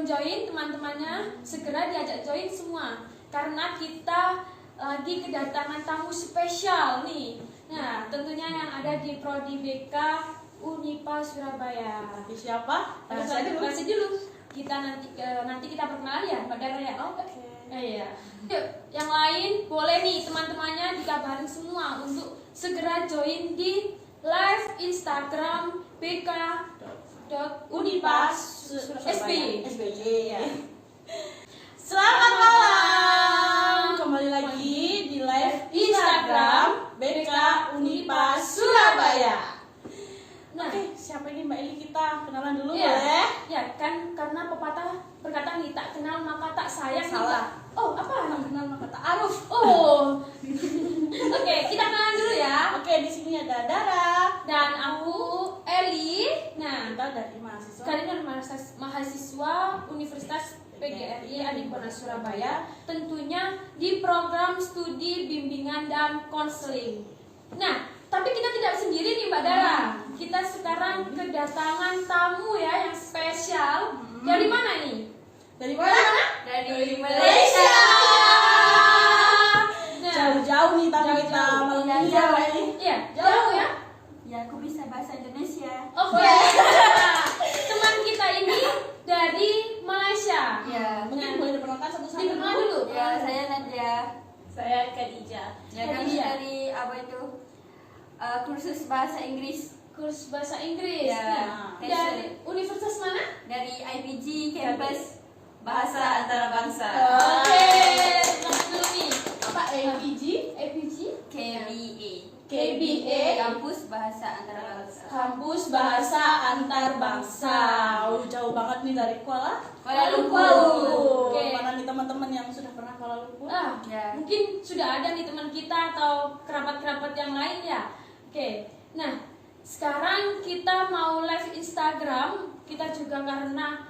belum join, teman-temannya segera diajak join semua. Karena kita lagi kedatangan tamu spesial nih. Nah, tentunya yang ada di Prodi BK Unipa Surabaya. Tapi siapa? Bahasa dulu. Kita nanti kita perkenalan ya, Mbak Dara ya. Oke. Iya. Yuk, yang lain boleh nih teman-temannya dikabarin semua untuk segera join di live Instagram bk.unipas.sby ya. Selamat malam. Kembali lagi di live Instagram BK Unipas Surabaya. Nah, Oke, siapa ini Mbak Eli, kita kenalan dulu iya. boleh? Ya kan karena pepatah berkata nih, tak kenal maka tak sayang. Salah. Oh, apa? Tak kenal maka tak aruf. Oh. Oke, kita kenalan dulu ya. Oke, di sini ada Dara Dan aku Eli. Nah, kita dari mahasiswa. kalian kan mahasiswa Universitas PGRI Adipura Surabaya, tentunya di program studi bimbingan dan konseling. Nah, tapi kita tidak sendiri nih Mbak Dara. Kita sekarang kedatangan tamu ya yang spesial. Dari mana nih? Dari mana? Dari Malaysia. Nah, Jauh-jauh nih tamu kita Jauh-jauh. malam ini ya Mbak Eli. iya, jauh ya. Ya, aku bisa bahasa Indonesia. Oke. Nah, teman kita ini dari Malaysia. Ya, Mungkin boleh diperkenalkan satu-satu Dikenal dulu. ya saya Nadia. Saya Khadijah. Ya, kami Khadijah. dari apa itu? Kursus bahasa Inggris Kurs bahasa Inggris. Ya, Nah, dari universitas mana? dari IPG Campus Bahasa Antarabangsa. Oke, langsung dulu nih. Apa APG? APG, KBA. KBA. Kampus Bahasa Antarabangsa. Kampus Bahasa Antarbangsa. Oh, jauh banget nih dari Kuala Lumpur. Oke. Mana nih teman-teman yang sudah pernah Kuala Lumpur? Ah, Ya. mungkin sudah ada nih teman kita atau kerabat-kerabat yang lain ya. Oke, nah sekarang kita mau live Instagram. Kita juga karena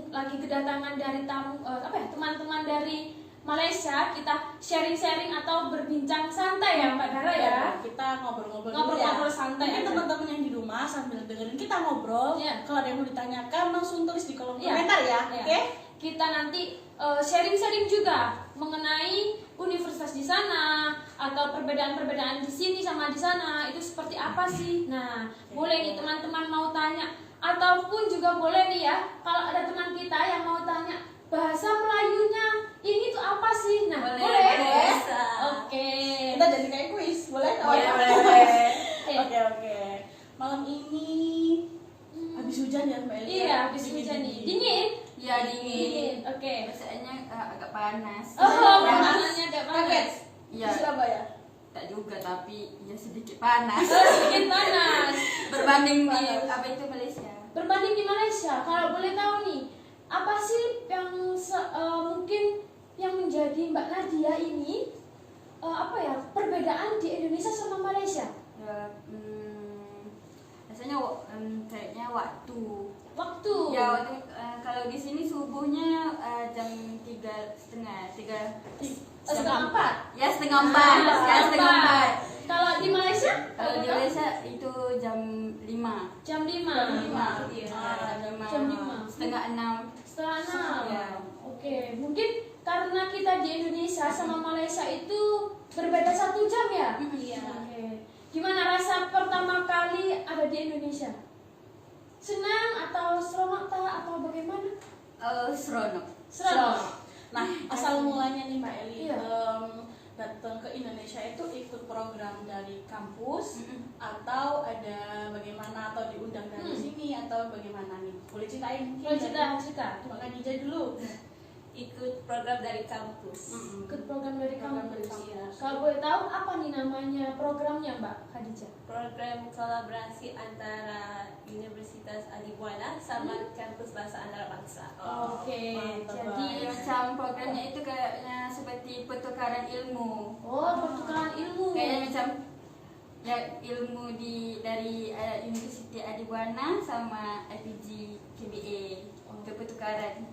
lagi kedatangan dari tamu teman-teman dari Malaysia. Kita sharing-sharing atau berbincang santai ya Mbak Dara ya. Kita ngobrol-ngobrol dulu Ngobrol-ngobrol ya. santai Mungkin aja. teman-teman yang di rumah sambil dengerin kita ngobrol. Iya. Kalau ada yang mau ditanyakan langsung tulis di kolom Iya. komentar ya. Iya. Oke? Kita nanti sharing-sharing juga mengenai universitas di sana atau perbedaan-perbedaan di sini sama di sana itu seperti apa sih. Nah, boleh nih teman-teman mau tanya ataupun juga boleh nih ya kalau ada teman kita yang mau tanya bahasa Melayunya ini tuh apa sih. Nah, boleh. Bisa. Oke. Kita jadi kayak kuis, boleh? Boleh, boleh. Oke. Malam ini habis hujan ya Mbak Eli? Iya, habis hujan nih. Dingin? Ya, dingin. Oke. Biasanya agak panas. Oh, Ya. panasnya agak panas. Kaget? Ya, Di Surabaya? tak juga tapi ya sedikit panas. Oh, sedikit panas. Berbanding di Panas. apa itu Malaysia. Berbanding di Malaysia, kalau boleh tahu nih, apa sih yang mungkin yang menjadi Mbak Nadia ini perbedaan di Indonesia sama Malaysia? Ya, rasanya kayaknya waktu. Waktu. Ya, waktu kalau di sini subuhnya jam 3:30, setengah empat. Ya, setengah empat. Ya, setengah empat. Kalau di Malaysia? Kalau di Malaysia itu jam 5. Jam 5. Jam 5. Iya, Jam 5. Setengah 6. Setengah 6. Ya. Oke, mungkin karena kita di Indonesia sama Malaysia itu berbeda 1 jam ya? Iya. Oke. Gimana rasa pertama kali ada di Indonesia? Senang atau seronok atau bagaimana? Seronok. Seronok. Nah, asal mulanya nih Mbak Eli Iya. datang ke Indonesia itu ikut program dari kampus atau ada bagaimana atau diundang dari sini atau bagaimana nih? Boleh ceritain mungkin? Boleh cerita. Mbak Khadijah dulu. Ikut program dari kampus. Ikut program dari Program kampus. dari kampus. Kalau boleh tahu apa nih namanya programnya Mbak Khadijah? Program kolaborasi antara Universitas Adibuana sama Kampus Bahasa Antarabangsa. Oke, mantap jadi Jadi macam programnya itu kayaknya seperti pertukaran ilmu. pertukaran ilmu. Kayaknya macam ya ilmu dari Universiti Adibuana sama IPG KBA untuk pertukaran.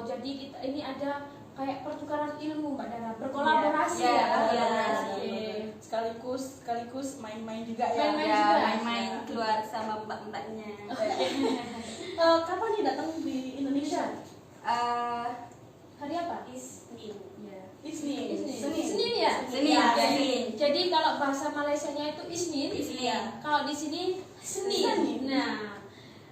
Jadi kita ini ada kayak pertukaran ilmu Mbak Dara, berkolaborasi Iya, ya. berkolaborasi. Oke. sekaligus main-main juga ya. Main-main Ya, juga. main-main keluar sama mbak-mbaknya. Kapan nih datang di Indonesia? Hari apa? Isnin. Ya. Isnin. Senin ya? Senin, Ya, Senin. Jadi kalau bahasa Malaysianya itu Isnin. Isnin. Kalau di sini Senin. Senin. Nah,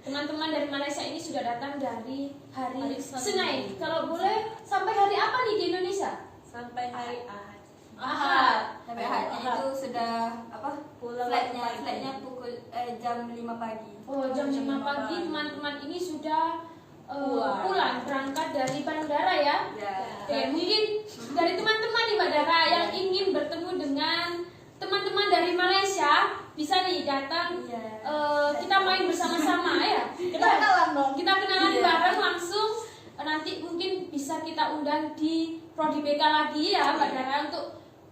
teman-teman dari Malaysia ini sudah datang dari hari Hari Senin. Senin. Kalau boleh sampai hari apa nih di Indonesia? Sampai hari Ahad. Ahad. Sampai hari itu sudah apa? Pulang Flightnya, pagi. flightnya pukul jam 5 pagi. Oh, jam 5 pagi teman-teman ini sudah pulang berangkat dari bandara ya. Ya. Oke, mungkin dari teman-teman nih Mbak Dara yang ingin bertemu dengan teman-teman dari Malaysia bisa nih datang. Iya. Kita main bersama-sama ya. Kita kenalan dong. Kita kenalan Iya. bareng langsung. Nanti mungkin bisa kita undang di Prodi BK lagi ya Mbak Dara untuk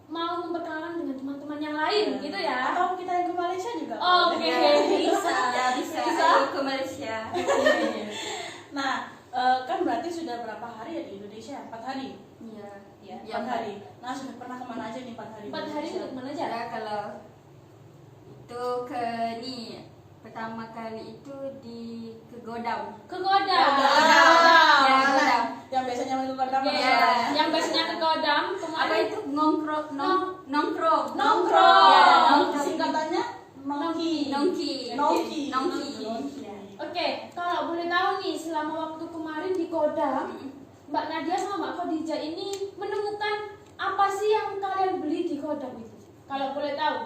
mau memperkenalkan dengan teman-teman yang lain gitu ya. Atau kita yang ke Malaysia juga. Oke. Ya, bisa. Ya, bisa. Bisa. Ayo ke Malaysia. Nah, kan berarti sudah berapa hari ya di Indonesia? 4 hari. Iya. Ya. 4 hari. Nah, sudah pernah kemana aja nih 4 hari? 4 hari untuk mana aja? Ya, kalau itu ke pertama kali itu ke Godam. Ke Godam. Ya, Godam. Yang biasanya ke Godam. Oke, Ya. yang biasanya ke Godam Apa kemarin itu nongkrong? Nongkrong. Nongkrong. Ya, Oh, nongkrong. singkatannya Nongki. Nongki. Nongki. Nongki. Nongki. Oke, kalau boleh tahu nih selama waktu kemarin di Godam, Mbak Nadia sama Mbak Khadijah ini menemukan apa sih yang kalian beli di Godam itu? Kalau boleh tahu.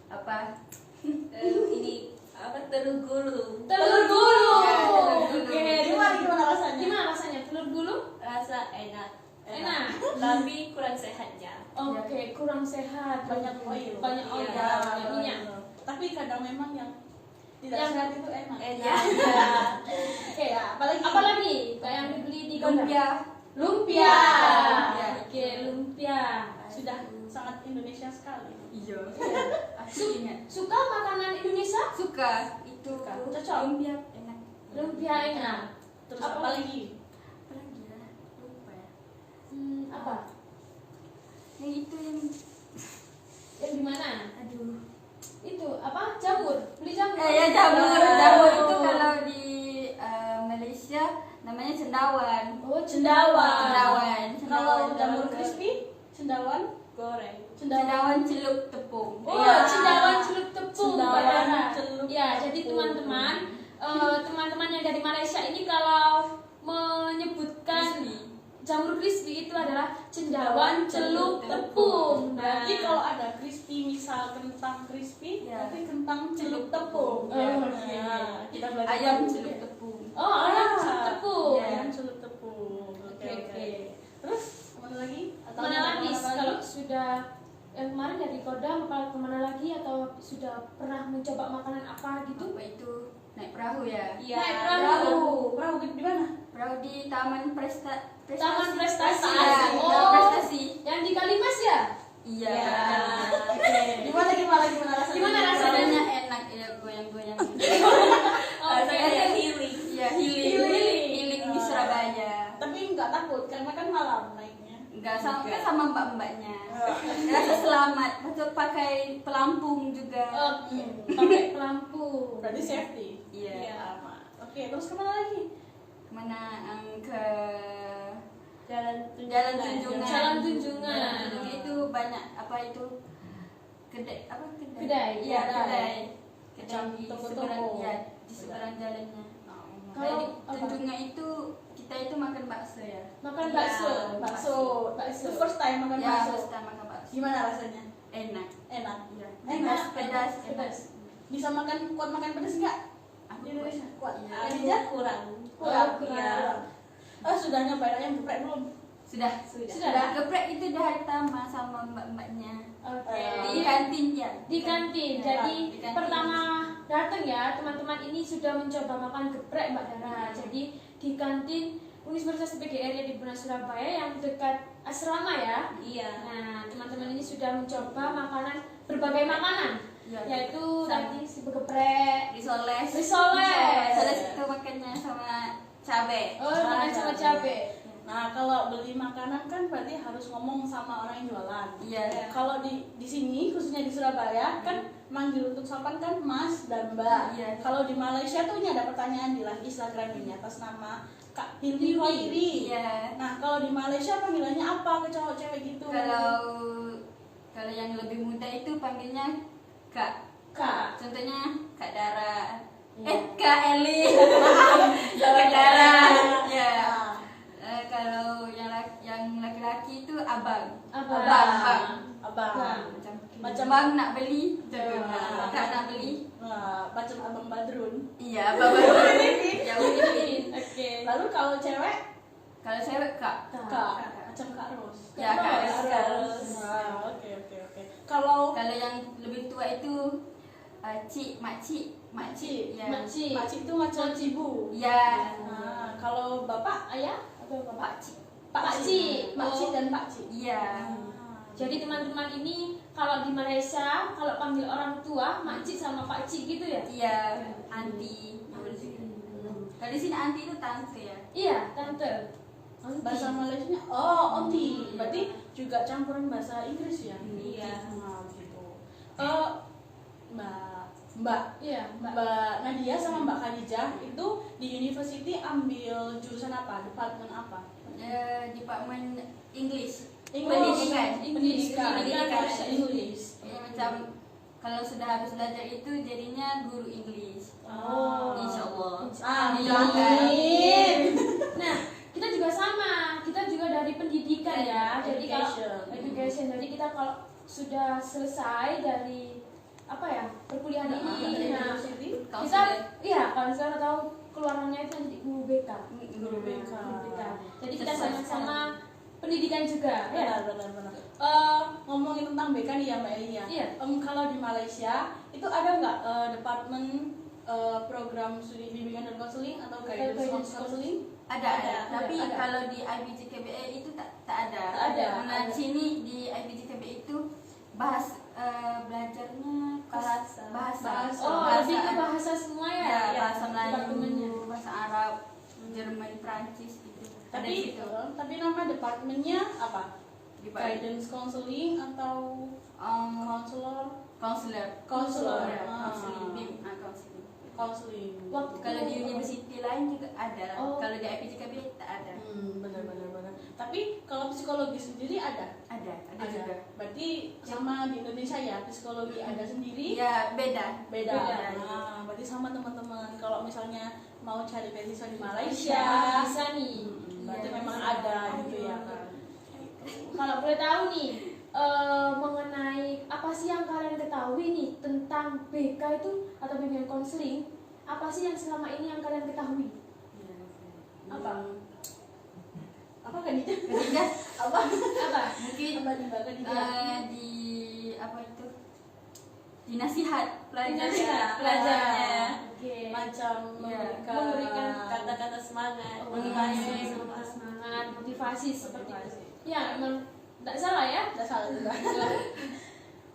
Apa? Ini apa telur gulung. Telur gulung. Ya, telur gulung. Oke, Gimana rasanya? Gimana rasanya telur gulung? Rasa enak. Enak. Tapi kurang sehatnya. Oke, kurang sehat. Banyak oil. Banyak oil, Iya, banyak minyak. Tapi kadang memang yang tidak Yang- sehat itu enak. Enak. Ya. Oke, Ya, apalagi apalagi yang dibeli di Godam? Lumpia. Lumpia. Ya. Oke, lumpia. sudah sangat Indonesia sekali. Iya. Aku Su- ingat. Suka makanan Indonesia? Suka itu. Suka. Cocok. Lumpia enak. Lumpia enak. Terus Apa apa lagi? Apa lagi ya? Lupa ya. Apa? Yang itu yang Yang di mana? aduh. Itu apa? Jamur. Beli jamur. Ya jamur. Oh. Jamur itu kalau di Malaysia namanya cendawan. Oh, cendawan. Cendawan. Kalau Cendawan. jamur crispy, cendawan, Goreng. Cendawan celup tepung. Oh, Iya. cendawan celup tepung. Cendawan Mbak Dara. celup Ya, jadi tepung. teman-teman, teman-teman yang dari Malaysia ini kalau menyebutkan Crispy. jamur crispy itu adalah cendawan celup tepung. Berarti Nah, kalau ada crispy, misal kentang crispy, Ya. berarti kentang celup tepung. Oh, Ya. oke. Nah, kita belajar Ayam dulu celup ya. tepung. oh, ayam celup tepung. Ya. Ayam celup tepung. Oke, Oke, oke. oke. Terus kemana lagi? Atau Mana lagi kemana kalau sudah yang kemarin dari Kodam apa kemana lagi atau sudah pernah mencoba makanan apa gitu? Apa itu naik perahu ya? Iya. Naik Perahu, perahu di mana? Perahu di Taman Prestasi. Taman Prestasi. Ya, Oh. Prestasi. Yang di Kalimas ya? Iya. Ya. Oke. Gimana rasanya? Gimana rasanya? Rasanya enak ya goyang-goyang. Rasanya healing. Iya, healing di Surabaya. Tapi nggak takut karena kan malam naiknya. Enggak sama kan sama mbak-mbaknya. Rasa selamat. Betul pakai pelampung juga. Oke, pakai pelampung. Berarti safety. Iya. Aman. Oke, terus kemana lagi? Kemana ke Jalan Jalan Tunjungan. Jalan Tunjungan. Jalan Tunjungan itu banyak apa itu kedai apa kedai? Kedai, Iya, kedai. kedai. Macam Kedai di toko-toko. seberang ya, di seberang jalannya. Kalau Kalau apa? Tunjungan itu kita itu makan bakso ya. Makan Iya, bakso. Bakso. Bakso. Itu first time makan Ya, bakso. first time makan bakso. Gimana rasanya? Enak. Enak. Iya. Enak, Pedas, pedas. Bisa kuat makan pedas nggak? Aku Di Indonesia kuat. Iya. Khadijah? kurang. Kurang. kurang. Sudah nyobain ayam geprek belum? Sudah. Sudah. Geprek itu di hari pertama sama mbak-mbaknya. Oke. Di kantin ya. Di kantin. Ya, Jadi di kantin. pertama datang ya teman-teman ini sudah mencoba makan geprek Mbak Dara. Jadi di kantin Universitas PGRI di Buna Surabaya yang dekat asrama ya. Iya. Nah teman-teman ini sudah mencoba makanan berbagai makanan, Ya. yaitu Sama. tadi si geprek, Risoles. Risoles. Risoles itu makannya sama cabe. oh makan sama cabe. Nah, Nah, kalau beli makanan kan berarti harus ngomong sama orang yang jualan. Iya. Kalau di sini khususnya di Surabaya kan manggil untuk sopan kan Mas dan Mbak. Iya. Kalau di Malaysia tuh ini ada pertanyaan di live Instagram ini atas nama Kak Hilmi Khairi. Iya. Nah, kalau di Malaysia panggilannya apa ke cowok cewek gitu? Kalau yang lebih muda itu panggilnya Kak. Kak. Contohnya Kak Dara. Iya. Kak Eli. Kak Dara. Ya. Nah, Kalau yang laki-laki itu abang. Abang. Abang. Macam bang nak beli, Nah. kak nak beli. Nah, macam Abang Badrun. Iya, abang baru. Ya ini. Oke. Lalu kalau cewek Kalau cewek kak. Kak, macam Kak Ros. Ya, Kak Ros. Nah, oke. Kalau Kalau yang lebih tua itu cik, makcik. Makcik, Ya. Makcik. Makcik itu macam cibu. Ya. Nah, kalau bapak, ayah atau bapak? Pakcik. Pakcik. Makcik dan pakcik. Iya. Jadi teman-teman ini kalau di Malaysia kalau panggil orang tua makcik sama pakcik gitu ya? Iya, anti. Kalau di sini anti itu tante ya. Iya, tante. Aunty. Bahasa Malaysia, onti. Berarti juga campuran bahasa Inggris ya? Iya. Nah, gitu. Mbak Iya, Mbak Nadia sama Mbak Khadijah itu di university ambil jurusan apa? Departemen apa? Departemen English. Pendidikan. Pendidikan bahasa Inggris. Ya, macam kalau sudah habis belajar itu jadinya guru English. Oh. Insyaallah. Amin. Nah, kita juga sama. Kita juga dari pendidikan ya. Jadi kalau Education. education. Jadi kita kalau sudah selesai dari apa ya perkuliahan ini, nah University. kita iya konselor atau keluarannya itu nanti guru BK. Guru BK. Jadi kita sama-sama pendidikan juga. Ya. Benar. Ngomongin tentang BK nih ya Mbak Elia. Iya. Kalau di Malaysia itu ada nggak departemen program studi bimbingan dan konseling atau guidance counseling? Ada. Tapi Ada. kalau di IPG KBE itu tak ada. Tak ada. Karena di sini di IPG KBE itu belajarnya bahasa. Oh, lebih ke bahasa semua ya? Ya, Ya, bahasa departemennya. Melayu, bahasa Arab, Jerman, Prancis gitu. Ada di situ. Tapi nama departemennya apa? Di Guidance counseling atau counselor? Counselor. Ya, Counseling. Counseling. Waktu Kalau di university lain juga ada. Oh. Kalau di IPG KBE tak ada. Benar. Tapi kalau psikologi sendiri ada? Ada juga. Berarti sama di Indonesia ya, psikologi ada sendiri? Ya, beda. Beda. Beda. Nah, berarti sama teman-teman. Kalau misalnya mau cari beasiswa di Malaysia, Bisa nih. berarti Iya, memang bisa. ada gitu ya kan. Kalau boleh tahu nih mengenai apa sih yang kalian ketahui nih tentang BK itu atau bimbingan konseling, apa sih yang selama ini yang kalian ketahui? Apa? Apa Khadijah? Ketiga, Apa? Apa? mungkin Apa di Khadijah? di apa itu? Di nasihat Nasihat. pelajarnya. Oke. Macam memberikan Kata-kata semangat, motivasi, motivasi. semangat, motivasi seperti itu. Motivasi. Ya, emang tidak salah ya. Tidak salah juga.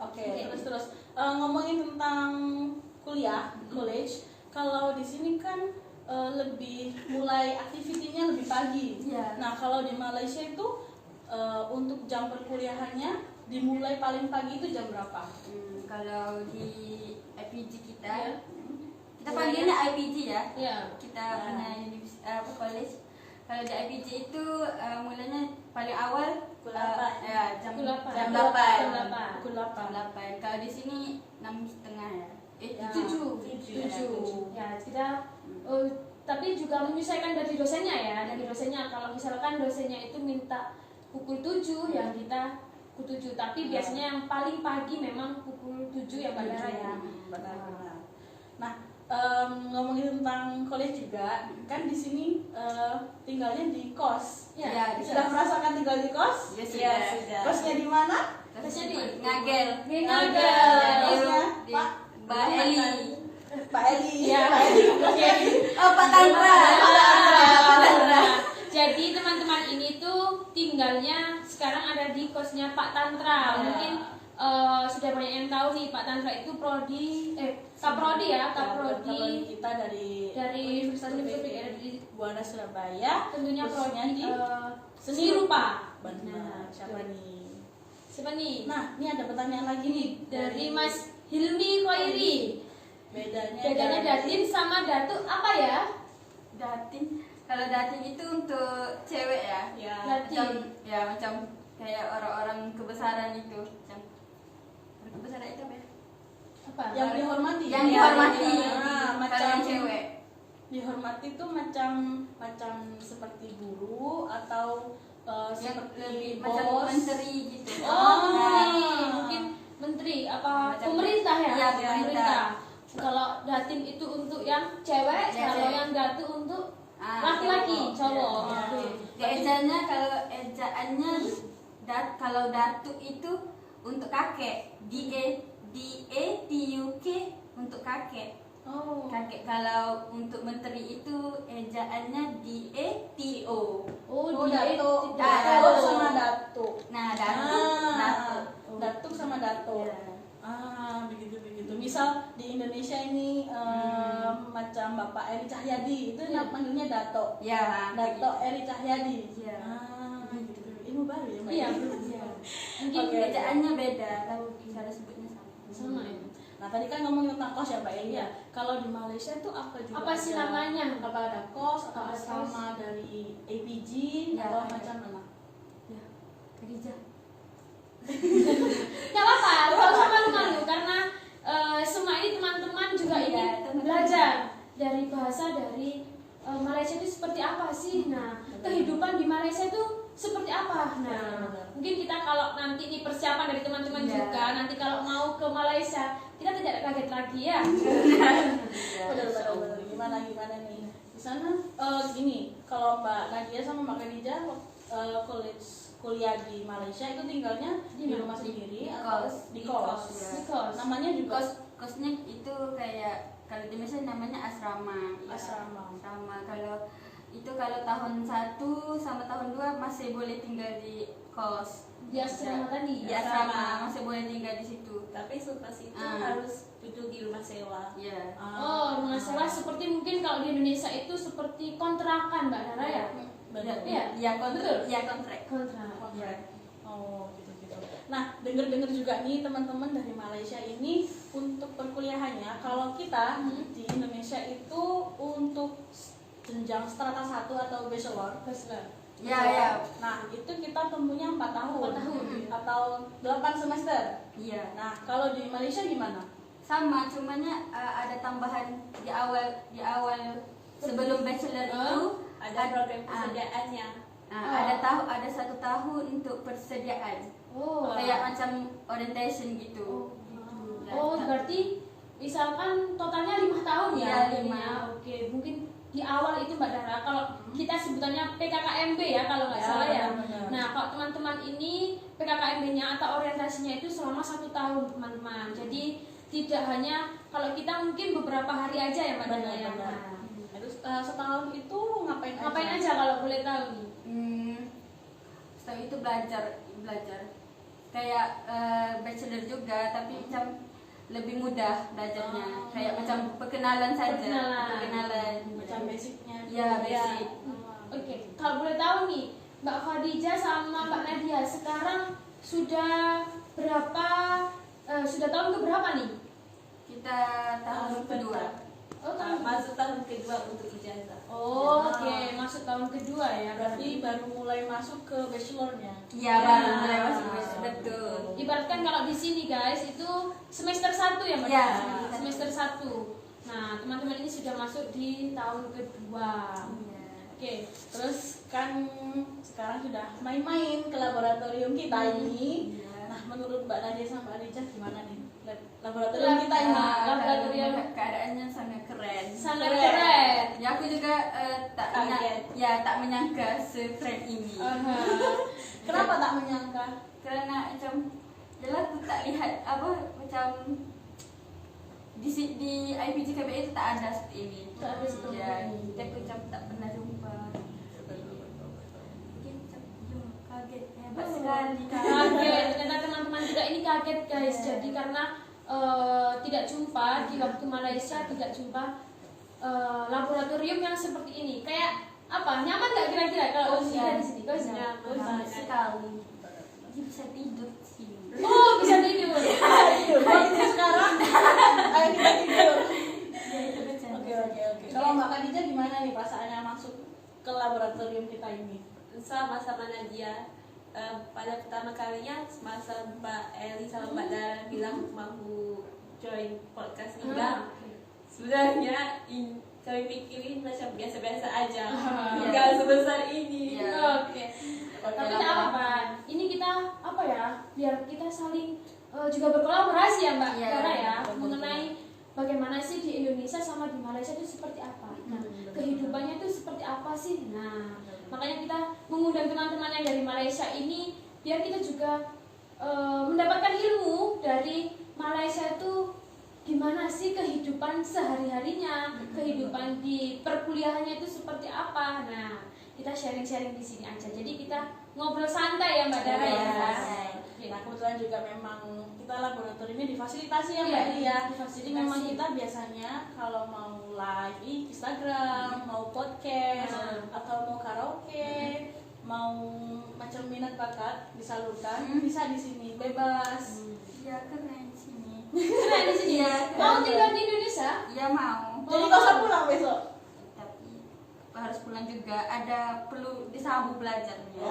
Oke, Oke. terus ngomongin tentang kuliah, college. Kalau di sini kan lebih mulai aktivitinya lebih pagi. Iya. Nah, kalau di Malaysia itu untuk jam perkuliahannya dimulai paling pagi itu jam berapa? Kalau di IPG kita, Iya. kita panggilnya IPG ya. Ya. Kita punya college. Kalau di IPG itu mulanya paling awal Pukul 8. jam Pukul 8. jam Jam 8. 8. Pukul Jam 8. 8. Kalau di sini 6:30 ya. Ya. 7. Ya, kita tapi juga menyesuaikan dari dosennya ya, dari dosennya. Kalau misalkan dosennya itu minta pukul 7 ya kita pukul 7, tapi biasanya yang paling pagi memang pukul 7 ya Mbak Dara ya. Benar. Nah, ngomongin tentang college juga, kan di sini tinggalnya di kos. Ya, di Sudah merasakan tinggal di kos? Ya, Iya, sudah. sudah. Kosnya di mana? Kosnya di Ngagel. Di Ngagel. Ngagel. Kosnya Di Pak Mbak Eli. Pak Eli. Ya. Pak Eli. Oke. Oh, Pak Tantra. Jadi teman-teman ini tuh tinggalnya sekarang ada di kosnya Pak Tantra. Mungkin sudah banyak yang tahu nih Pak Tantra itu kaprodi ya, kaprodi kita dari Universitas di Buana Surabaya, tentunya khususnya prodi di seni rupa. Benar. Siapa nih? Siapa nih? Nah, ini ada pertanyaan lagi nih Dari Mas Hilmi Khairi. Bedanya datin sama datu apa ya? Dating, kalau dating itu untuk cewek ya. Ya. Macam kayak orang-orang kebesaran itu. Macam orang kebesaran itu apa ya? Apa? Yang dihormati. Yang dihormati. Nah, Kalau macam yang cewek. dihormati itu macam seperti guru atau Yang seperti lebih bos. macam menteri gitu. Oh, Ah. menteri. Mungkin menteri apa Macam- pemerintah ya? Iya, pemerintah. Kalau datin itu untuk yang cewek, Ya, kalau cewek. yang datu untuk cowok. laki-laki, cowok. Ya. Oke. Ejaannya kalau ejaannya kalau datu itu untuk kakek, DATUK untuk kakek. Oh. Kakek kalau untuk menteri itu ejaannya DATO. Oh, datuk. Datuk. Datuk sama datuk. Nah, datuk. Datuk sama datuk. Ya. Begitu. Misal di Indonesia ini macam Bapak Eri Cahyadi itu panggilnya datuk. Ya, Datuk Eri Cahyadi. Iya. Gitu. Ilmu baru ya, Mbak? Iya, Iya. Mungkin Oke. ejaannya beda, kalau cara sebutnya sama. Sama ya. Nah, tadi kan ngomongin tentang kos ya, Mbak Eri. Iya. Kalau di Malaysia itu apa juga? Apa sih namanya? Apa ada kos atau Apa asrama dari APG Ya, atau ada. macam mana? Ya, Khadijah. Gak apa-apa, gak usah malu-malu karena semua ini teman-teman juga Iya, ingin teman-teman. belajar dari bahasa dari Malaysia itu seperti apa sih. Nah, kehidupan di Malaysia itu seperti apa. Nah, Benar. mungkin kita kalau nanti ini persiapan dari teman-teman Iya. juga, nanti kalau mau ke Malaysia kita tidak kaget lagi ya. Benar. Gimana nih? Di sana gini, kalau Mbak Nadia sama Mbak Khadijah kuliah di Malaysia itu tinggalnya di Di mana? rumah sendiri Di atau kos. di Di kos? kos, ya. Di kos. Namanya juga Kosnya itu kayak kalau di Malaysia namanya asrama. Ya, Asrama. Kalau tahun 1 sama tahun 2 masih boleh tinggal di kos. Di asrama tadi. Di asrama masih boleh tinggal di situ. Tapi selepas itu Ah. harus duduk di rumah sewa. Ya. Oh, rumah sewa seperti mungkin kalau di Indonesia itu seperti kontrakan, Mbak Dara ya? Benar. Iya. Ya kontrak. Betul. Ya kontrak. Kontrak. Kontrak. Oh, gitu. Nah, dengar-dengar juga nih teman-teman dari Malaysia ini untuk perkuliahannya, kalau kita di Indonesia itu untuk jenjang strata 1 atau bachelor. Ya. Nah, itu kita temunya 4 tahun. 4 tahun. Atau 8 semester. Iya. Nah, kalau di Malaysia gimana? Sama, cumannya ada tambahan di awal sebelum bachelor itu Ada program persediaannya. ada 1 tahun untuk persediaan. Oh. Kayak macam orientation gitu. Oh, Gitu. Oh, berarti misalkan totalnya 5 tahun ya? Iya, jadinya. 5. Oke, mungkin di awal itu Mbak Dara, kalau kita sebutannya PKKMB ya kalau nggak Ya, salah ya. benar. Nah, kalau teman-teman ini PKKMB-nya atau orientasinya itu selama 1 tahun teman-teman. Jadi tidak hanya kalau kita mungkin beberapa hari aja ya Mbak Dara ya. Benar. Nah, Terus setahun itu ngapain aja kalau boleh tahu nih? Setelah itu belajar kayak bachelor juga, tapi macam lebih mudah belajarnya. Kayak macam perkenalan saja. Perkenalan. Macam basicnya. Ya, basic. Oke, kalau boleh tahu nih, Mbak Khadijah sama Mbak Nadia sekarang sudah berapa? Sudah tahun keberapa nih? Kita tahun kedua. Oh, tahun Masuk tahun kedua untuk ijazah. Oh, oke, masuk tahun kedua ya. Berarti baru mulai masuk ke bachelornya. Iya, baru mulai masuk bachelor. Betul. Ibaratkan kalau di sini guys itu semester 1 ya Mbak? Iya, Ya? Semester 1. Nah, teman-teman ini sudah masuk di tahun kedua. Iya. Oke, terus kan sekarang sudah main-main ke laboratorium kita ini. Iya. Nah, menurut Mbak Nadia sama Mbak Rijah gimana nih laboratorium kita ini? Laboratorium. Keadaannya sangat keren. Sangat keren. Ya, aku juga tak menyangka sekeren ini. Kenapa tak menyangka? Karena macam jelas aku tak lihat macam di IPG KBI itu tak ada seperti ini. Tak ada seperti Ya, ini. kita macam tak pernah jumpa. Mungkin macam kaget, hebat sekali. Kaget, ternyata teman-teman juga ini kaget guys. Jadi karena tidak jumpa di waktu Malaysia, tidak jumpa laboratorium yang seperti ini. Kayak apa? Nyaman nggak kira-kira kalau kita di sini? Kau Nyaman sekali. Jadi bisa tidur sih. Oh, bisa tidur. Kalau kita sekarang, ayo kita tidur. Ya itu betul. Oke. Kalau Mbak Khadijah gimana nih perasaannya masuk ke laboratorium kita ini? Sama-sama Nadia. Pada pertama kalinya semasa Mbak Eli sama Mbak Dara bilang mau join podcast Indah, sebenarnya kami pikirin macam biasa-biasa aja, nggak sebesar ini. Oke. Tapi tak apa-apa. Ini kita apa ya? Biar kita saling juga berkolaborasi ya Mbak Iya, Dara ya, betul. mengenai bagaimana sih di Indonesia sama di Malaysia itu seperti apa. Nah, kehidupannya itu seperti apa sih? Nah, makanya kita mengundang teman-teman yang dari Malaysia ini biar kita juga mendapatkan ilmu dari Malaysia itu gimana sih kehidupan sehari-harinya, kehidupan di perkuliahannya itu seperti apa. Nah, kita sharing-sharing di sini aja. Jadi kita ngobrol santai ya Mbak Dara ya. Oke. Nah kebetulan juga memang kita laboratoriumnya difasilitasi ya Mbak Iya, Eli ya. difasilitasi. Jadi memang kita biasanya kalau mau live di Instagram, mau podcast, atau mau karaoke, mau macam minat bakat disalurkan, bisa di sini bebas. Ya keren sini. Keren di sini. Iya, Mau keren. tinggal di Indonesia? Ya mau. Jadi nggak usah pulang besok. Tapi harus pulang juga. Ada perlu disambung belajarnya.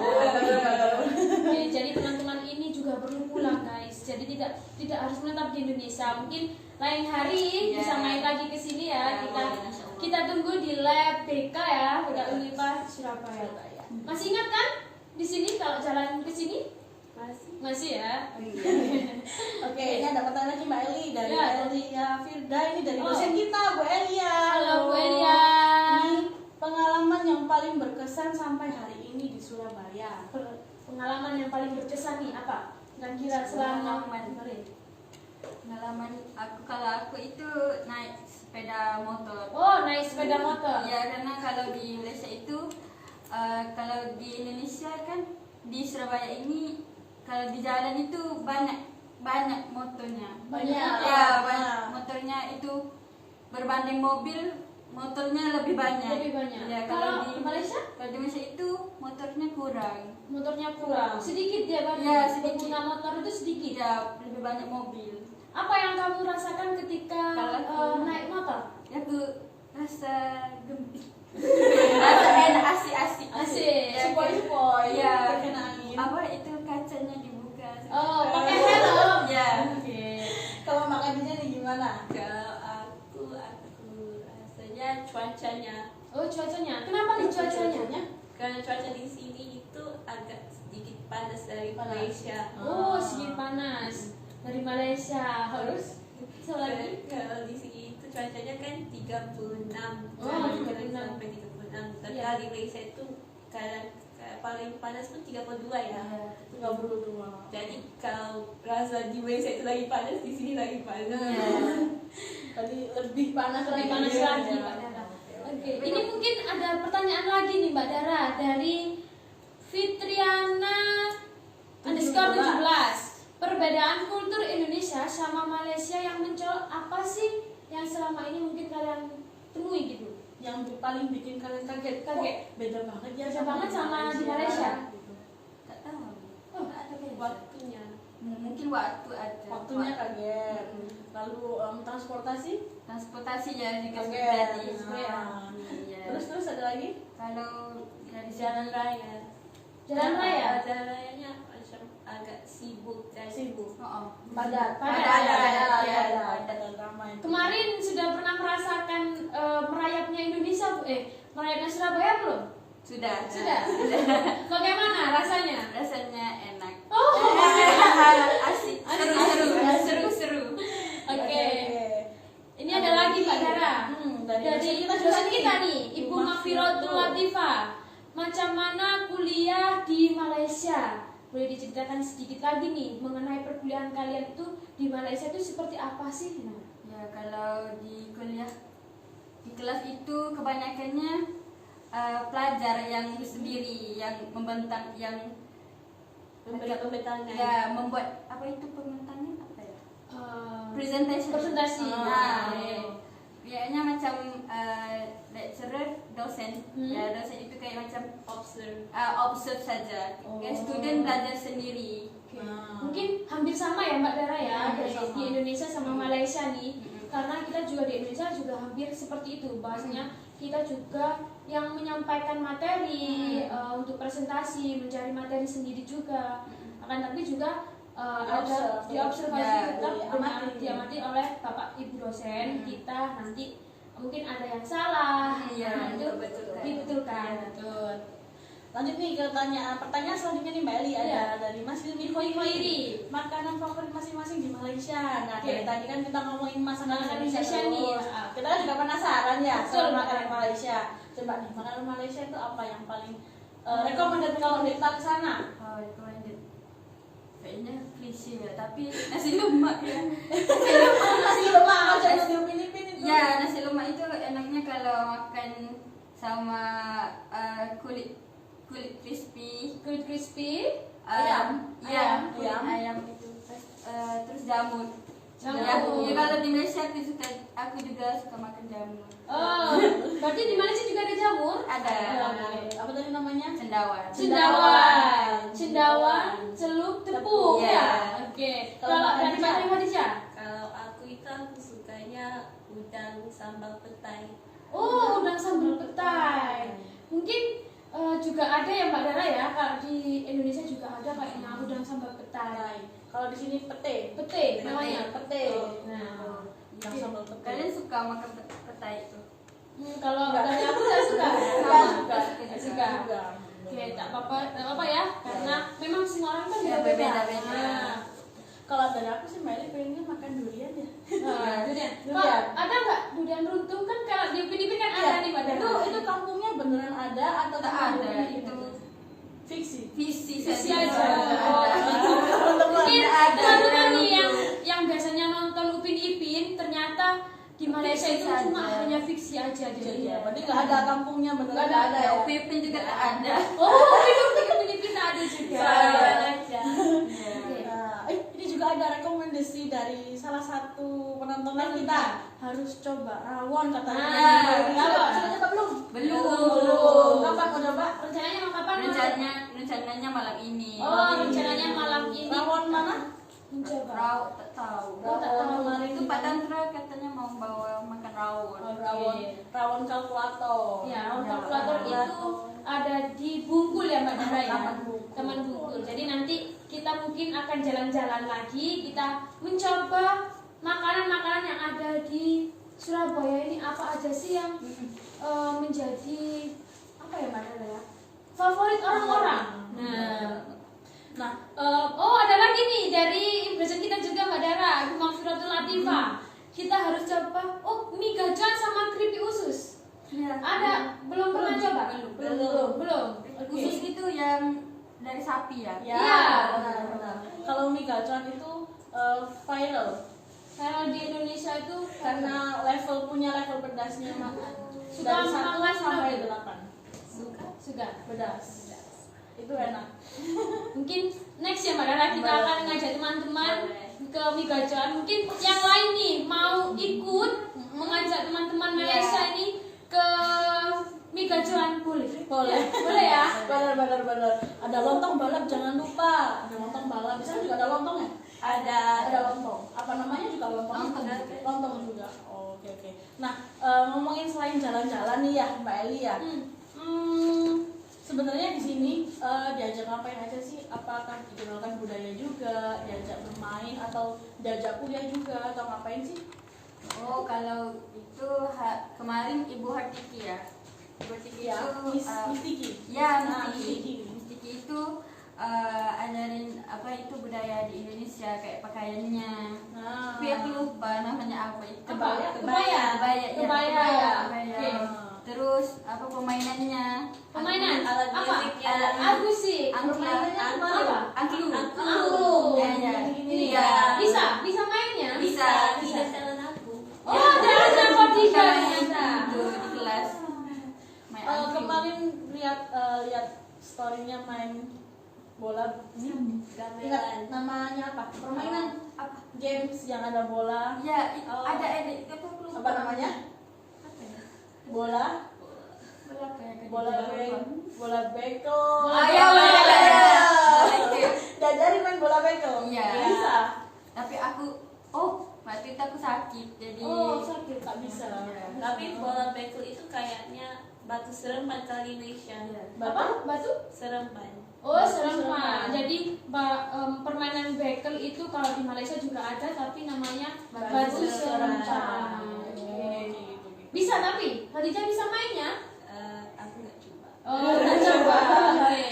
Oke, jadi teman-teman ini juga perlu pulang guys. Jadi tidak harus menetap di Indonesia. Mungkin lain hari Iya. bisa main lagi ke sini ya. Ya, Kita boleh, Insya Allah. kita tunggu di lab BK ya, Budak Unifah Surabaya. Masih ingat kan di sini kalau jalan ke sini? Masih ya. Oke, ini ada pertanyaan lagi Mbak Eli dari Ya. Elia Firda, ini dari Oh. dosen kita Bu Elia. Halo Bu Elia. Ini pengalaman yang paling berkesan sampai hari ini di Surabaya. Pengalaman yang paling berkesan nih apa? Kira-kira selama Pengalaman aku kalau aku itu naik sepeda motor. Oh, naik sepeda motor. Ya karena kalau di Malaysia itu kalau di Indonesia kan di Surabaya ini kalau di jalan itu banyak motornya. Banyak. Ya banyak motornya itu berbanding mobil motornya lebih banyak. Lebih banyak. Ya Kalau kalau di Malaysia di Malaysia itu motornya kurang. motornya kurang. Sedikit dia kan. Ya, sedikit. Pengguna motor itu sedikit. Ya lebih banyak mobil. Apa yang kamu rasakan ketika Kalau naik motor? Ya aku rasa gembira. Rasa enak asik-asik. Asik. Ya, Sepoi-sepoi, ya. terkena angin. Apa itu kacanya dibuka? Oh, pakai helm. Ya. Oke. Kalau Mbak Khadijah nih gimana? Kalau aku rasanya cuacanya. Oh, cuacanya. Kenapa nih cuacanya? Karena cuaca di sini itu agak sedikit panas dari Panas. Malaysia. Oh, sedikit panas. Dari Malaysia. Harus lagi. Kalau di sini itu cuacanya kan 36 Oh, 36. sampai 36. Tapi Iya. kalau di Malaysia itu kayak paling panas tuh 32 ya. Nggak berdua. Jadi kalau rasa di Malaysia itu lagi panas, di sini lagi panas. Tadi lebih panas Lebih lagi. panas Ya, lagi, ya. Mbak Dara. Oke, ini mungkin ada pertanyaan lagi nih Mbak Dara dari Fitriana underscore 17. Perbedaan kultur Indonesia sama Malaysia yang mencolok apa sih yang selama ini mungkin kalian temui gitu? Yang paling bikin kalian kaget, Kaget. kok beda banget ya Beda banget sama di Malaysia. gitu. Tak tahu. Oh, Tak ada beza. Waktunya. Mungkin waktu aja. Waktunya kaget. Lalu transportasi Transportasi ya juga kaget. gratis. Nah. Iya. Terus ada lagi? Kalau dari Jalan raya. Jalan raya. Jalan rayanya macam agak sibuk kan. Sibuk. Oh, Padat. Padat. Ya, Padat ramai. Kemarin sudah pernah merasakan merayapnya Indonesia merayapnya Surabaya belum? sudah. Sudah. Bagaimana rasanya? Rasanya enak. Oh, Asik. Seru. oke. Ini ada lagi Mbak Dara. Dari dosen kita nih, Ibu Mafirotul Latifah. Macam mana kuliah di Malaysia? Boleh diceritakan sedikit lagi nih mengenai perkuliahan kalian itu di Malaysia itu seperti apa sih? Nah, Ya kalau di kuliah di kelas itu kebanyakannya pelajar yang sendiri yang membentang yang Pembentangan. ya membuat apa itu pembentangan presentasi. Nah, Oke. kayaknya macam lecturer, dosen. Hmm. Ya, dosen itu kayak macam observe saja. Oh. Kayak student belajar sendiri. Oke. Nah. Mungkin hampir sama ya Mbak Dara ya, Hampir dari sama. di Indonesia sama Malaysia nih. Mm-mm. Karena kita juga di Indonesia juga hampir seperti itu. Bahasanya kita juga yang menyampaikan materi untuk presentasi, mencari materi sendiri juga. Akan tapi juga ada diobservasi Ya, tetap diamati. diamati oleh Bapak Ibu dosen Hmm. kita. Nanti mungkin ada yang salah, Iya, nah, itu betul-betul. dibetulkan. Iya, betul. Lanjut nih ke pertanyaan selanjutnya nih Mbak Eli, ada Iya. dari Mas Hilmi Hoiri. Hoiri. Makanan favorit masing-masing di Malaysia. Nah, dari Oke. tadi kan kita ngomongin masakan Makanan Indonesia Indonesia nih. terus. Kita kan juga penasaran ya Betul, soal Mbak. makanan Malaysia. Coba nih, makanan Malaysia itu apa yang paling recommended kalau kita ke sana? Oh, recommended. Kayaknya klise ya, tapi nasi lemak ya. Nasi lemak macam di Filipina itu. Ya, nasi lemak itu enaknya kalau makan sama kulit crispy, Kulit crispy, Ayam. ya, kulit Ayam. ayam itu. Terus jamur. Jamur. Ya, kalau di Malaysia aku juga suka makan jamur. oh, berarti di Malaysia juga ada jamur? Ada Apa tadi namanya? cendawan. Cendawan, cendawan, celup, tepung Tepung, ya. ya. Oke. Kalau Kalau Mbak dari Khadijah? Mbak Khadijah? Kalau aku itu aku sukanya udang sambal petai. Oh, udang sambal petai. Mungkin juga ada ya Mbak Dara ya. Kalau di Indonesia juga ada kayaknya udang sambal petai. Kalau di sini pete. Pete namanya. Pete. Nah, Yang sambal pete. Kalian suka makan petai itu? kalau Enggak. dari aku saya suka. Enggak Sama. suka. Nggak suka. Oke, tak apa-apa ya. Karena memang semua orang kan Ya, beda-beda. beda-beda. Nah, Kalau dari aku sih Mbak Eli pengennya makan durian ya. durian. Durian. Pak, ada nggak durian runtuh kan kalau di Filipina kan ada nih Mbak Dara. Itu kampungnya beneran ada atau Tak cuma ada, durian itu fiksi? visi Visi saja. aja. Oh, Mungkin ada teman-teman nih durian yang biasanya nonton Upin Ipin ternyata di Malaysia itu Fiksi cuma saja. hanya fiksi aja Iya, jadi. berarti nggak ada kampungnya beneran Nggak ada. nggak ya? Upin juga tak ada. Oh, Upin Ipin ada juga. Salah aja. Oke. Nah, ini juga ada rekomendasi dari salah satu penonton live kita, harus coba rawon katanya. rawon. Sudah coba belum? Belum. Kapan mau coba? Rencananya mau kapan? Mas? Rencananya malam ini. Oh, rencananya malam ini. Rawon mana? Mencoba. Raw tak tahu. Oh, tak tahu. Kemarin Itu Pak Tantra katanya mau bawa makan rawon. Rawon kalkulator. Ya, rawon kalkulator itu ada di Bungkul ya Mbak Dara ya. Taman Bungkul. Taman Bungkul. Jadi nanti kita mungkin akan jalan-jalan lagi, kita mencoba makanan-makanan yang ada di Surabaya ini apa aja sih yang menjadi apa ya Mbak Dara ya? Favorit orang-orang. Nah, Oh ada lagi nih dari impression kita juga Mbak Dara, Ibu Magfiratul Latifah. Kita harus coba. Oh, mie gacoan sama keripik usus. Iya. Ada? Belum pernah coba? Belum. Oke. Usus itu yang dari sapi ya. ya, Iya. benar. Kalau mie gacoan itu viral Kalau di Indonesia itu karena punya level pedasnya makan Suka dari 1 makan sampai berapa? 8 suka. pedas. Itu enak. Mungkin next ya Mbak Dara kita akan ngajak teman-teman ke mie gacoan. Mungkin yang lain nih mau ikut mengajak teman-teman Malaysia ini ke mie gacoan boleh? Boleh. Boleh ya? Benar. Ada lontong balap, jangan lupa. Ada lontong balap. Di sana juga ada lontong ya? Ada lontong. Apa namanya juga lontong? Lontong juga. Oke. Nah, ngomongin selain jalan-jalan nih ya, Mbak Eli ya. Sebenarnya di sini diajak ngapain aja sih? Apakah dikenalkan budaya juga, diajak bermain atau diajak kuliah juga atau ngapain sih? Oh, kalau itu kemarin Ibu Hartiki ya. Ibu Hartiki Ya, itu Miss Tiki. ya, Nah, Miss Tiki. Miss Tiki itu ajarin apa itu budaya di Indonesia kayak pakaiannya. Nah, Tapi aku lupa namanya apa itu. Kebaya. Kebaya. Kebaya. Kebaya. Oke. Terus apa permainannya? Permainan Alat apa? musiknya. Alat musik. Permainannya apa? Angklung. Angklung. Ya. Ini Iya. Bisa mainnya? Bisa. Tidak salah aku. Oh, ada ketiga Itu bisa. di kelas. Main angklung. Kemarin lihat story-nya main bola ini. Ingat Gamelan. namanya apa? Permainan apa? Games yang ada bola. Ya, Oh. ada apa aku lupa. Apa namanya? Apa ya? Bola. Bola apa ya? Bola bola bekel. Ah, ya, bola bekel. Bola itu. Diajarin main bola bekel. Iya. Bisa. Tapi aku waktu itu aku sakit jadi Sakit tak bisa. Iya. Tapi bola bekel itu kayaknya batu seremban kali Indonesia. Apa? Batu? Seremban. Oh, Batu seremban. seremban. Jadi permainan bekel itu kalau di Malaysia juga ada, tapi namanya batu seremban. Oke. Bisa tapi Khadijah bisa mainnya? Aku nggak coba. Oh, udah coba. Oke.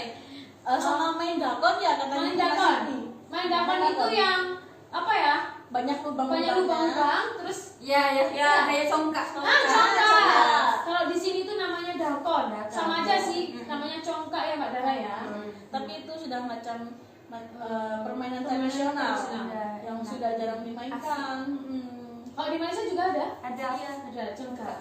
Sama main dakon ya katanya. Main di dakon. sini. Main dakon itu yang apa ya? Banyak lubang. Banyak lubang-lubang, terus ya kayak congkak. congkak. Kalau di sini tuh namanya dakon. Dakon. Sama aja sih, namanya congkak ya Mbak Dara ya. Tapi itu sudah macam permainan Permainan tradisional tradisional. yang sudah jarang dimainkan. Kalau di Malaysia juga ada? Ada. Ada congkak.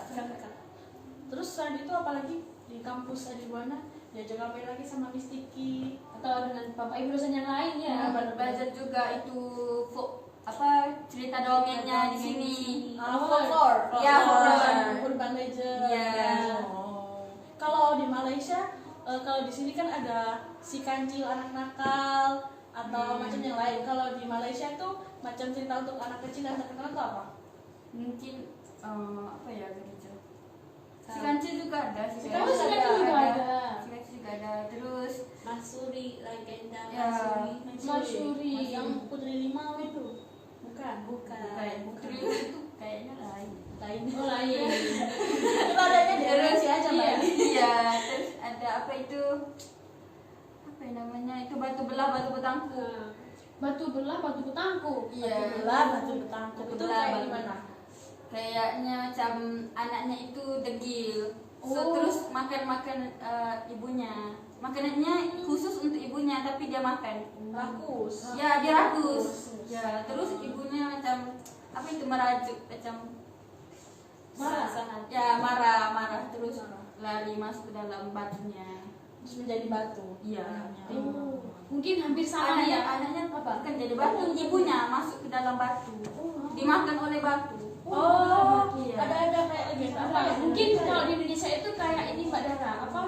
Terus selain itu apalagi di kampus di mana diajak ngapain lagi sama Miss Tiki? Atau dengan Bapak Ibu dosen yang lain ya. Belajar juga itu cerita dongengnya di sini. Folklore. Ya, folklore. Urban legend. Iya. Oh. Kalau di Malaysia, kalau di sini kan ada si kancil anak nakal atau macam yang lain. Kalau di Malaysia itu macam cerita untuk anak kecil yang terkenal itu apa? Mungkin apa ya begitu. Si kancil juga ada. Si Oh, kancil sekarang juga ada. Si kancil juga ada. Terus Masuri, legenda Ya. Masyuri. Yang Putri Limau itu. Bukan. kayak Putri itu kayaknya lain. Lain. Oh lain. Itu adanya di Indonesia aja, Mbak. Iya, terus ada apa itu? Apa ya namanya? Itu batu belah, batu betangku. Batu belah, batu betangku. Iya. Belah batu betangkuk. Batu Itu belah, kayak batu gimana? Kayaknya macam anaknya itu degil. Oh. Terus makan ibunya. Makanannya khusus untuk ibunya tapi dia makan. Rakus. Ya, dia rakus. Ya, terus ibunya macam apa itu merajuk macam Marah. ya marah terus lari masuk ke dalam batunya. Terus menjadi batu. Iya. Oh, mungkin hampir sama ya. Anaknya apa? Bukan jadi batu, ibunya masuk ke dalam batu. Dimakan oleh batu. Oh, Iya. ada kayak legenda apa ya? Mungkin kalau di Indonesia itu kayak ini Mbak Dara, apa?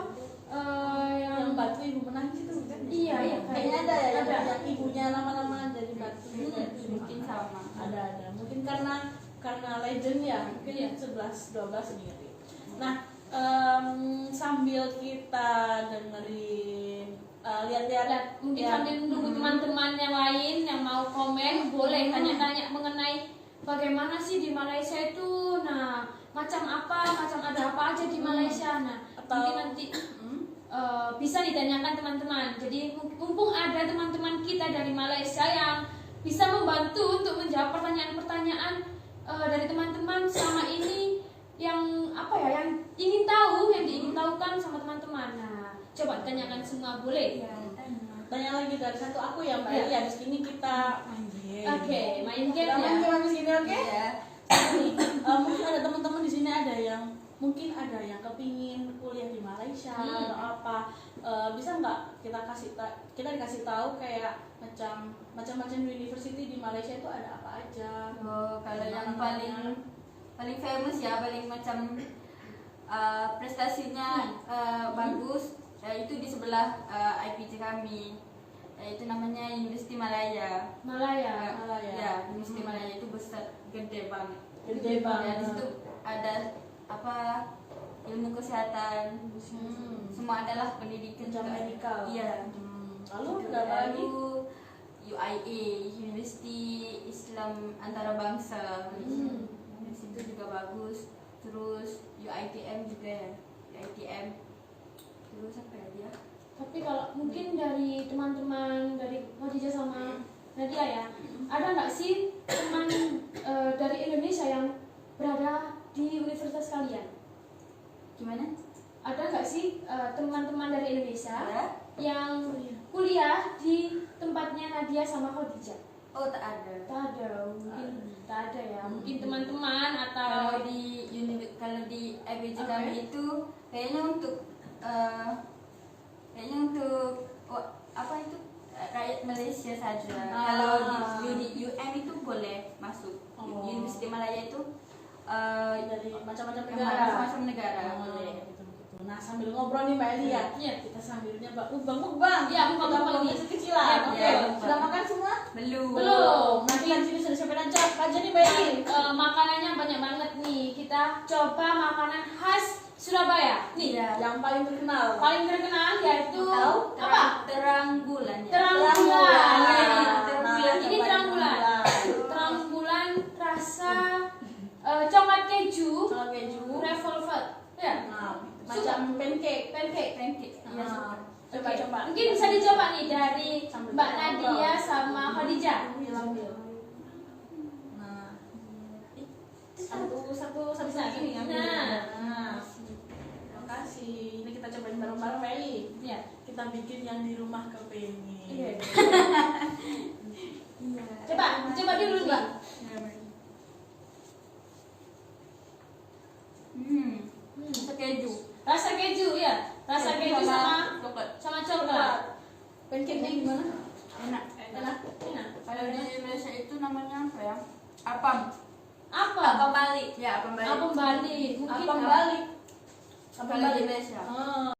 Yang batu ibu menangis itu bukan? Iya, iya. Kayaknya ada ya Ada. yang ibunya lama-lama jadi batu. Mungkin sama. Ada. Mungkin karena legend ya, mungkin Iya. 11-12 ini. Nah, sambil kita dengerin lihat-lihat Mungkin ya, sambil menunggu teman-teman yang lain yang mau komen, boleh tanya-tanya mengenai bagaimana sih di Malaysia itu. Nah, macam ada apa aja di Malaysia. Nah, mungkin nanti bisa ditanyakan teman-teman. Jadi mumpung ada teman-teman kita dari Malaysia yang bisa membantu untuk menjawab pertanyaan-pertanyaan dari teman-teman selama ini yang yang ingin tahu, yang diingin tahukan sama teman-teman. Nah, coba tanyakan semua boleh. tanya lagi dari satu aku ya Mbak. Iya. Ya, di sini kita main game. Oke, main game Kita ya. main game habis ini, oke? Iya. Mungkin ada teman-teman di sini ada yang kepingin kuliah di Malaysia atau apa. Bisa nggak kita dikasih tahu kayak macam-macam university di Malaysia itu ada apa aja? Oh, kalau yang Mana-mana. paling famous ya, paling macam prestasinya bagus, itu di sebelah IPC kami. Itu namanya Universiti Malaya. Malaya. Ya, Universiti Malaya itu besar, gede banget. Gede banget. Ya, di situ ada ilmu kesehatan. Semua adalah pendidikan Macam juga. medical. Iya. Lalu ada apa lagi? Lalu UIA, Universiti Islam Antarabangsa. Di situ juga bagus. Terus UiTM juga ya. UiTM. Terus apa ya dia? Tapi kalau mungkin dari teman-teman dari Khadijah sama Nadia ya, ada nggak sih teman dari Indonesia yang berada di universitas kalian? Gimana? Ada nggak sih teman-teman dari Indonesia Ada? yang kuliah di tempatnya Nadia sama Khadijah? Oh, tak ada. Tak ada, mungkin tak ada ya. Mungkin teman-teman atau Kalau di IPC kami itu kayaknya untuk apa itu rakyat Malaysia saja. Ah. Kalau di unit UM itu boleh masuk. Oh. Universiti Malaya itu Dari macam-macam negara. macam-macam negara Oh, boleh. betul-betul. Nah, sambil ngobrol nih Mbak Eli ya. Iya. Kita sambil nyoba mukbang. Iya, mukbang ini ini. sekecilan. Iya, Oke. betul. Sudah makan semua? Belum. Belum. Nah, kita di sini sudah siapin aja nih Mbak Eli. Makanannya banyak banget nih. Kita coba makanan khas Surabaya. Nih, Iya. Yang paling terkenal. paling terkenal yaitu Tahu? apa? Terang bulan ya. Terang Terang bulan. bulan. Terang Nah, bulan. Ini coba terang bulan. Terang bulan rasa coklat keju, Kalau keju. red velvet. Ya. Nah, macam pancake. Pancake. Pancake. Iya, Nah, suka. coba-coba. Mungkin bisa dicoba nih dari Sambil Mbak kita Nadia ngobrol. sama Khadijah. Ambil. Nah. Satu sedikit nih ambil. Nah. Terima kasih. Ini kita cobain bareng-bareng Mbak Eli. Ya. Kita bikin yang di rumah kepengen. Iya. Iya. Coba dulu Mbak. Rasa keju. Rasa keju ya. Rasa keju sama coklat. coklat. Pancake-nya gimana? Enak. Enak. Enak. Kalau di Malaysia itu namanya apa ya? Apam. Apa? Apa balik? Ya, apam balik. Apa balik? Mungkin Apa balik? Apa Kalau di balik? Malaysia. Oh.